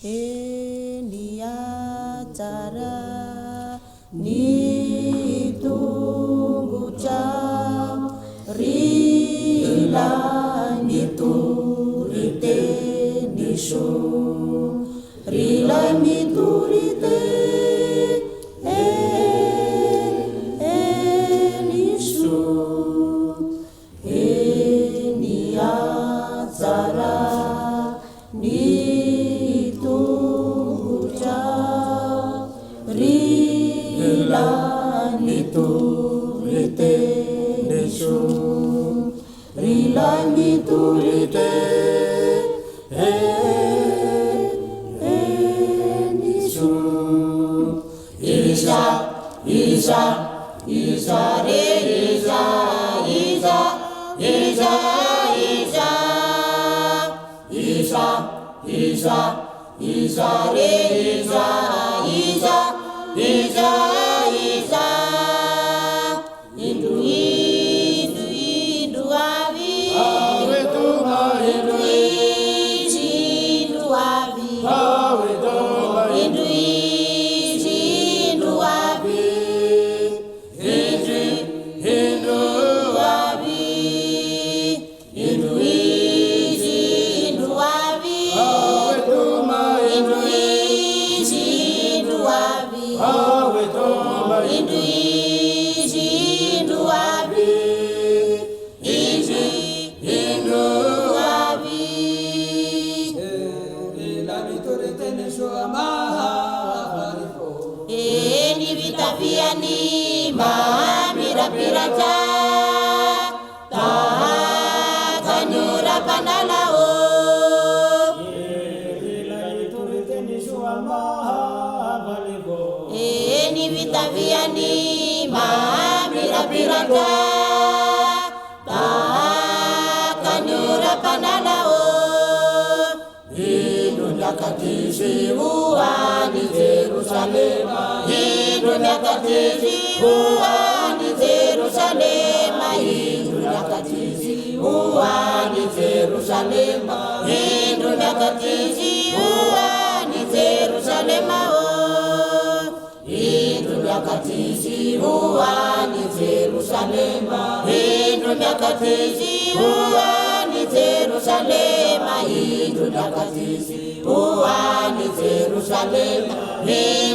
Ni acara ni tunggu jam rila ni turite ni su rila ni turite ni su ni acara ni Rilangiturite nesu Rilangiturite nesu Isa Isa Isa re Isa Isa Isa Isa Isa Isa Isa re Isa Isa Isa Isa Hindu Hindu Hindu Abi Awe Tuma Hindu Hindu Abi Awe Tuma Hindu Hindu Abi Hindu Hindu Abi Hindu Hindu Abi Awe Tuma Hindu Hindu Abi Awe Tuma Hindu Hindu Abi Hindu Abi Rilangiturite nesu amaha Ni vitapiani mahamira piraja Kanyura panalao Rilangiturite nesu amaha Ni vitapiani mahamira piraja Kanyura panalao Dunia katisi uani Jerusalema Dunia katisi uani Jerusalema Dunia katisi uani Jerusalema Dunia katisi uani Jerusalema Dunia katisi uani Jerusalema Dunia katisi uani Jerusalema Dunia katisi uani Jerusalema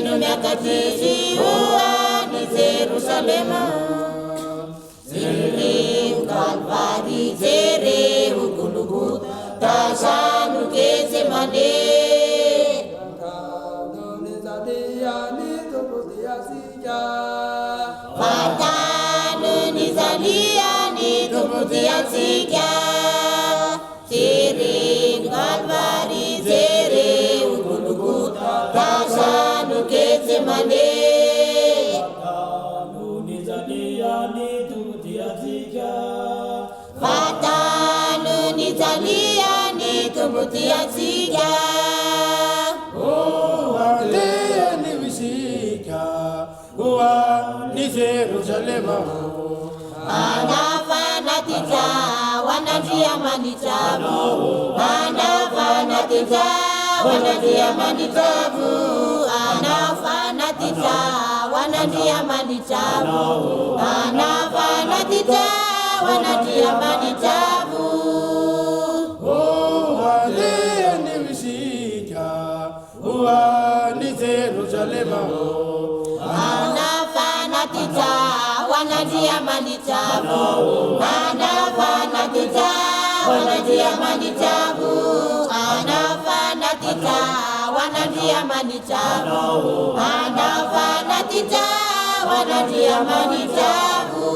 Dunia katisi uani Jerusalema Zere Kalvari Zere Ugulugu Tasanu Kezemane Watanu nizaliani tuputiatika Zere Kalvari Zere Ugulugu Tasanu Kezemane Watanu nizaliani tuputiatika Watanu nizaliani tuputiatika Ni Jerusalema Anafanatita wanatia manitabu Anafanatita wanatia manitabu Anafanatita wanatia manitabu Anafanatita wanatia manitabu Ni visika Ni Jerusalema Anafanatita wanatia manitabu Anafanatita wanatia manitabu Anafanatita wanatia manitabu Anafanatita wanatia manitabu